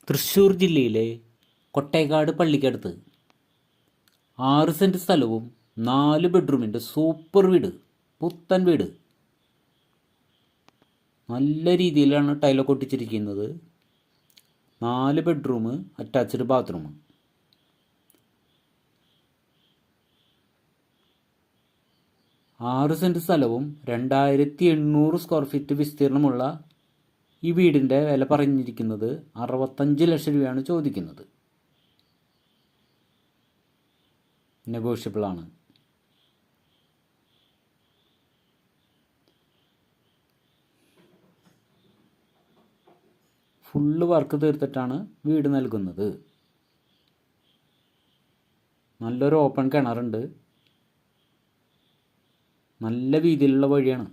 തൃശ്ശൂർ ജില്ലയിലെ കൊട്ടേക്കാട് പള്ളിക്കടുത്ത് 6 സെൻറ്റ് സ്ഥലവും 4 ബെഡ്റൂമിൻ്റെ സൂപ്പർ വീട്, പുത്തൻ വീട്. നല്ല രീതിയിലാണ് ടൈലൊക്കെ ഒട്ടിച്ചിരിക്കുന്നത്. 4 ബെഡ്റൂം, അറ്റാച്ച്ഡ് ബാത്റൂം. ആറ് സെൻറ്റ് സ്ഥലവും 2800 സ്ക്വയർ ഫീറ്റ് വിസ്തീർണമുള്ള ഈ വീടിൻ്റെ വില പറഞ്ഞിരിക്കുന്നത് 65 ലക്ഷം രൂപയാണ് ചോദിക്കുന്നത്. നെഗോഷ്യബിളാണ്. ഫുള്ള് വർക്ക് തീർത്തിട്ടാണ് വീട് നൽകുന്നത്. നല്ലൊരു ഓപ്പൺ കിണറുണ്ട്. നല്ല വീതിയിലുള്ള വഴിയാണ്.